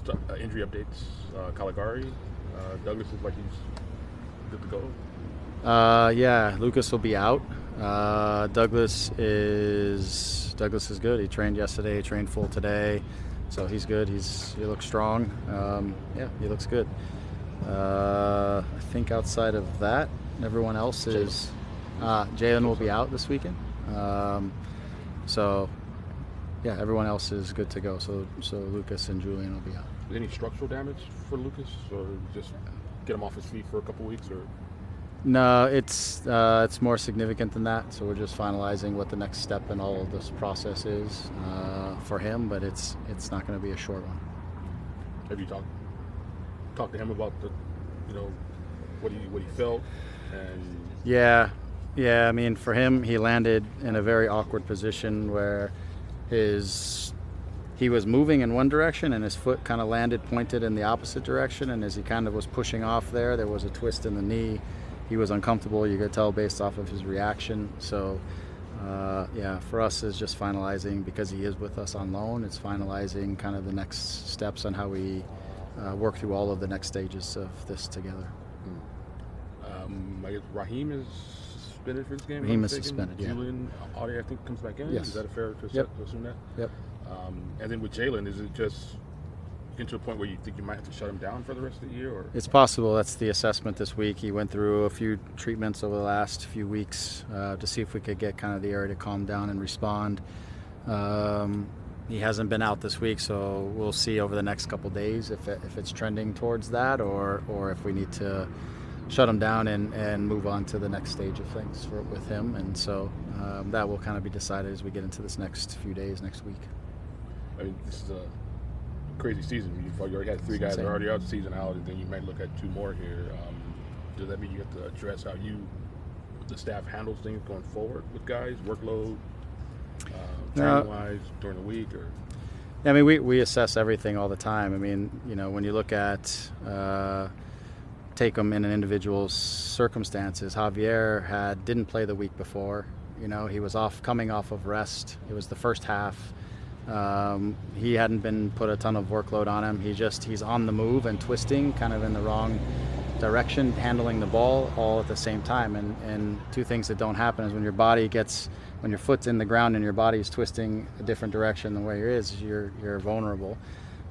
Just injury updates. Caligari, Douglas is like he's good to go. Yeah, Lucas will be out. Douglas is good. He trained yesterday, trained full today, so he's good. He looks strong. Yeah, he looks good. I think outside of that, everyone else is. Jalen will be out this weekend. So yeah, everyone else is good to go. So Lucas and Julian will be out. Any structural damage for Lucas, or just get him off his feet for a couple weeks, or? No, it's more significant than that. So we're just finalizing what the next step in all of this process is for him, but it's not going to be a short one. Have you talked to him about what he felt? And yeah. I mean, for him, he landed in a very awkward position where he was moving in one direction and his foot kind of pointed in the opposite direction, and as he kind of was pushing off there was a twist in the knee. He was uncomfortable, you could tell based off of his reaction. So yeah, for us is just finalizing, because he is with us on loan, it's finalizing kind of the next steps on how we work through all of the next stages of this together. I guess Raheem is suspended for this game. Raheem is suspended, yeah. Julian Audio, I think, comes back in. Yes. Is that fair to assume that? Yep. And then with Jalen, is it just getting to a point where you think you might have to shut him down for the rest of the year? Or? It's possible. That's the assessment this week. He went through a few treatments over the last few weeks to see if we could get kind of the area to calm down and respond. He hasn't been out this week, so we'll see over the next couple days if it's trending towards that, or if we need to shut him down and move on to the next stage of things with him. And so that will kind of be decided as we get into this next few days, next week. I mean, this is a crazy season. You already had 3 guys that are already out the season out, and then you might look at 2 more here. Does that mean you have to address how the staff handles things going forward with guys, workload, training-wise, during the week? Or? I mean, we assess everything all the time. I mean, when you look at take them in an individual's circumstances, Javier didn't play the week before. He was coming off of rest. It was the first half. He hadn't been put a ton of workload on him. He's on the move and twisting kind of in the wrong direction, handling the ball all at the same time. And 2 things that don't happen is when your foot's in the ground and your body's twisting a different direction than where it is, you're vulnerable.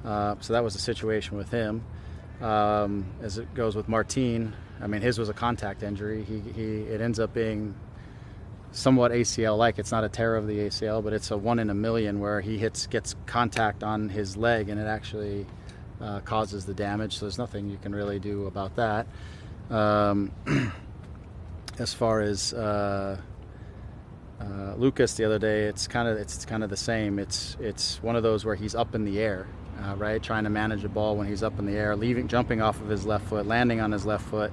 So that was the situation with him. As it goes with Martin, I mean, his was a contact injury. It ends up being somewhat ACL-like. It's not a tear of the ACL, but it's a 1 in a million where he gets contact on his leg, and it actually causes the damage. So there's nothing you can really do about that. As far as Lucas the other day, it's kind of the same. It's one of those where he's up in the air, right, trying to manage the ball when he's up in the air, jumping off of his left foot, landing on his left foot,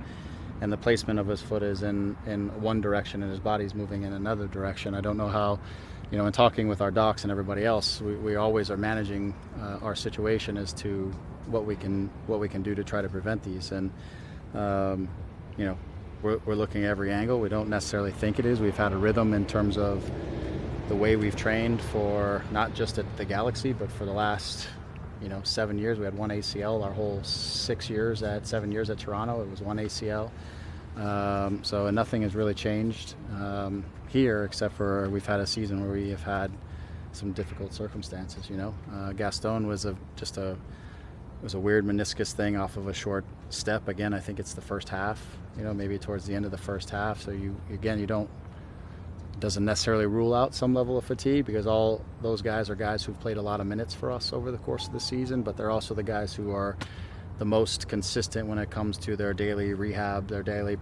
and the placement of his foot is in one direction and his body's moving in another direction. I don't know how, in talking with our docs and everybody else, we always are managing our situation as to what we can do to try to prevent these. And we're looking at every angle. We don't necessarily think it is. We've had a rhythm in terms of the way we've trained for not just at the Galaxy, but for the last 7 years. We had 1 ACL our whole 7 years at Toronto. It was 1 ACL. So nothing has really changed here, except for we've had a season where we have had some difficult circumstances. Gaston was a weird meniscus thing off of a short step. Again, I think it's the first half. Maybe towards the end of the first half. So you doesn't necessarily rule out some level of fatigue, because all those guys are guys who've played a lot of minutes for us over the course of the season, but they're also the guys who are the most consistent when it comes to their daily rehab, their daily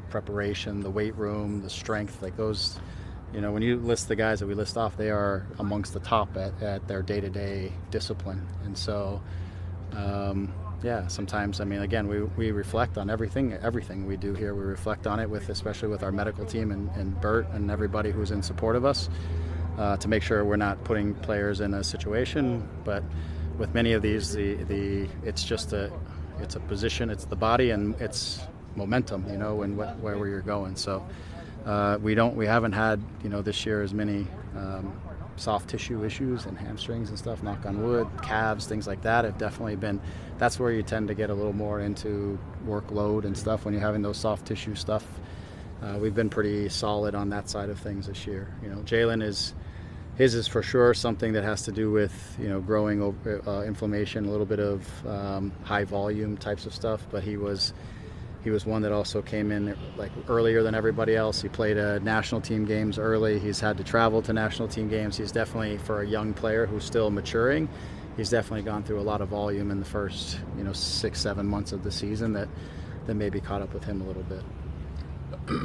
preparation, the weight room, the strength. Like those, when you list the guys that we list off, they are amongst the top at their day-to-day discipline. And so sometimes, I mean, again, we reflect on everything we do here. We reflect on it especially with our medical team and Bert and everybody who's in support of us to make sure we're not putting players in a situation. But with many of these, it's a position, it's the body, and it's momentum, and where you're going. So we haven't had, this year as many soft tissue issues and hamstrings and stuff, knock on wood, calves, things like that have definitely been, that's where you tend to get a little more into workload and stuff when you're having those soft tissue stuff. We've been pretty solid on that side of things this year. Jalen his is for sure something that has to do with growing inflammation, a little bit of high volume types of stuff. But he was one that also came in like earlier than everybody else. He played national team games early. He's had to travel to national team games. He's definitely, for a young player who's still maturing, he's definitely gone through a lot of volume in the first 6-7 months of the season that maybe caught up with him a little bit.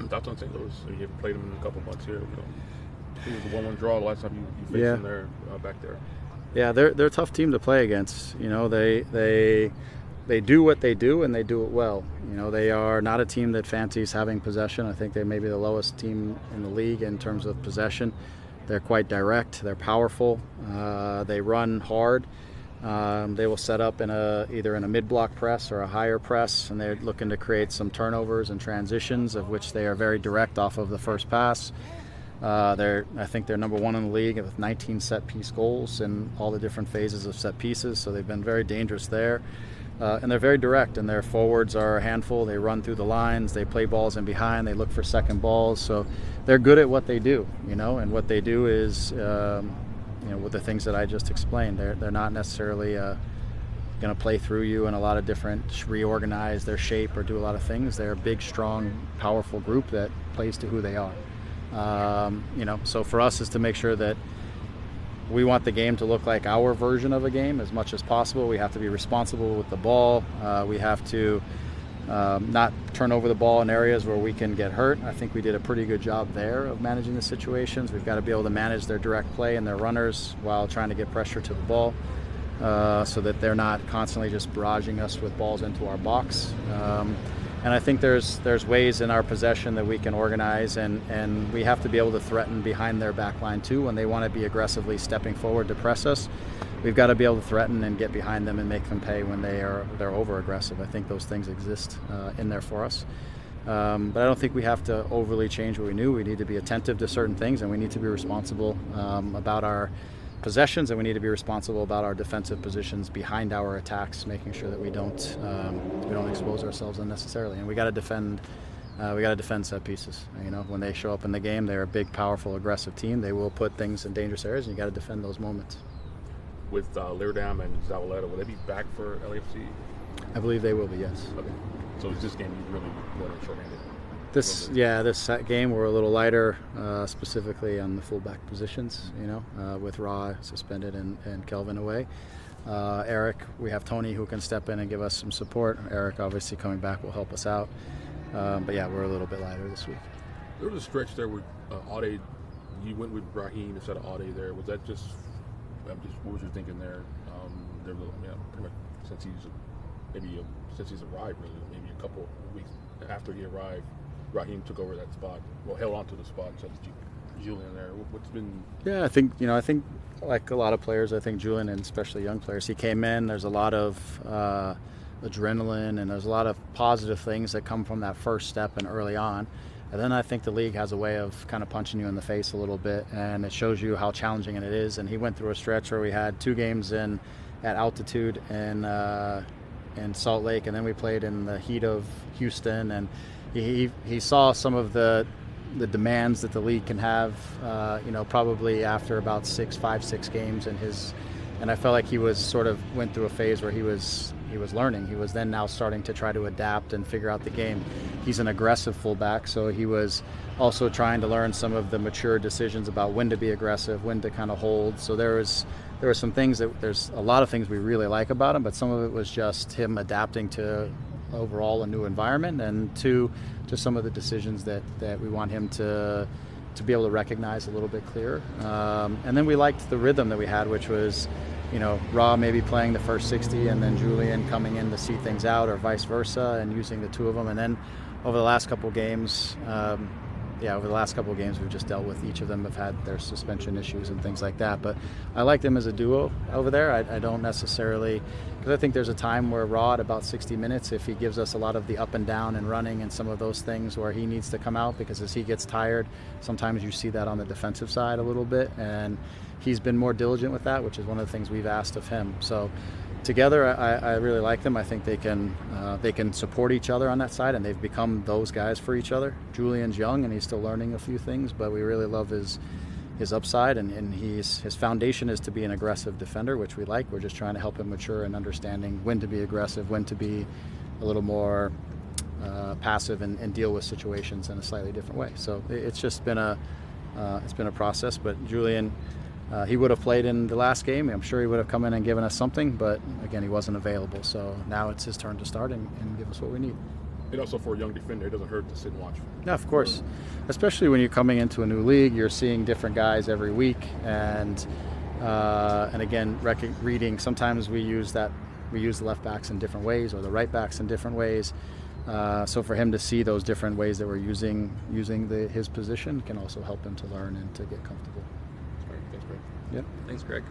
Thoughts on St. Louis? You haven't played him in a couple months here. It was a 1-1 draw the last time you faced them there, back there. Yeah, they're a tough team to play against. They do what they do, and they do it well. They are not a team that fancies having possession. I think they may be the lowest team in the league in terms of possession. They're quite direct. They're powerful. They run hard. They will set up either in a mid-block press or a higher press, and they're looking to create some turnovers and transitions, of which they are very direct off of the first pass. I think they're number 1 in the league with 19 set-piece goals in all the different phases of set pieces, so they've been very dangerous there. And they're very direct, and their forwards are a handful. They run through the lines. They play balls in behind. They look for second balls. So they're good at what they do, and what they do is, with the things that I just explained, they're not necessarily going to play through you in a lot of different, reorganize their shape or do a lot of things. They're a big, strong, powerful group that plays to who they are. So for us is to make sure that we want the game to look like our version of a game as much as possible. We have to be responsible with the ball. We have to not turn over the ball in areas where we can get hurt. I think we did a pretty good job there of managing the situations. We've got to be able to manage their direct play and their runners while trying to get pressure to the ball, so that they're not constantly just barraging us with balls into our box. And I think there's ways in our possession that we can organize, and we have to be able to threaten behind their back line too. When they want to be aggressively stepping forward to press us, we've got to be able to threaten and get behind them and make them pay when they're over aggressive. I think those things exist in there for us. But I don't think we have to overly change what we knew. We need to be attentive to certain things, and we need to be responsible about our possessions, and we need to be responsible about our defensive positions behind our attacks, making sure that we don't expose ourselves unnecessarily. And we got to defend set pieces. When they show up in the game, they're a big, powerful, aggressive team. They will put things in dangerous areas, and you got to defend those moments. With Leerdam and Zavaleta, will they be back for LAFC? I believe they will be, yes. Okay. So is this game you really going short-handed? This game we're a little lighter, specifically on the fullback positions, with Ra suspended and Kelvin away. Eric, we have Tony who can step in and give us some support. Eric obviously coming back will help us out. But yeah, we're a little bit lighter this week. There was a stretch there with Ade. You went with Raheem instead of Ade there. Was that just what was your thinking there? Pretty much since he's arrived, really, maybe a couple of weeks after he arrived, Raheem took over that spot. Well, held on to the spot and said Julian there. What's been? Yeah, I think like a lot of players, I think Julian, and especially young players, he came in. There's a lot of adrenaline, and there's a lot of positive things that come from that first step and early on. And then I think the league has a way of kind of punching you in the face a little bit, and it shows you how challenging it is. And he went through a stretch where we had 2 games at altitude in Salt Lake, and then we played in the heat of Houston, and he saw some of the demands that the league can have, probably after about 5-6 games and I felt like he was sort of went through a phase where he was learning. He was then now starting to try to adapt and figure out the game. He's an aggressive fullback, so he was also trying to learn some of the mature decisions about when to be aggressive, when to kind of hold. So there were some things there's a lot of things we really like about him, but some of it was just him adapting to overall a new environment, and to some of the decisions that we want him to be able to recognize a little bit clearer. And then we liked the rhythm that we had, which was, Ra maybe playing the first 60 and then Julian coming in to see things out, or vice versa, and using the 2 of them. And then over the last couple games, over the last couple of games we've just dealt with. Each of them have had their suspension issues and things like that. But I like them as a duo over there. I don't necessarily, because I think there's a time where Rod, about 60 minutes, if he gives us a lot of the up and down and running and some of those things where he needs to come out, because as he gets tired, sometimes you see that on the defensive side a little bit. And he's been more diligent with that, which is one of the things we've asked of him. So together, I really like them. I think they can support each other on that side, and they've become those guys for each other. Julian's young, and he's still learning a few things, but we really love his upside, and his foundation is to be an aggressive defender, which we like. We're just trying to help him mature in understanding when to be aggressive, when to be a little more passive and deal with situations in a slightly different way. So it's just been a process, but Julian, he would have played in the last game. I'm sure he would have come in and given us something, but again, he wasn't available. So now it's his turn to start and give us what we need. And also for a young defender, it doesn't hurt to sit and watch. Yeah, of course. Especially when you're coming into a new league, you're seeing different guys every week, and again, reading. Sometimes we use the left backs in different ways, or the right backs in different ways. So for him to see those different ways that we're using his position can also help him to learn and to get comfortable. All right, thanks, Greg. Yep. Thanks, Greg.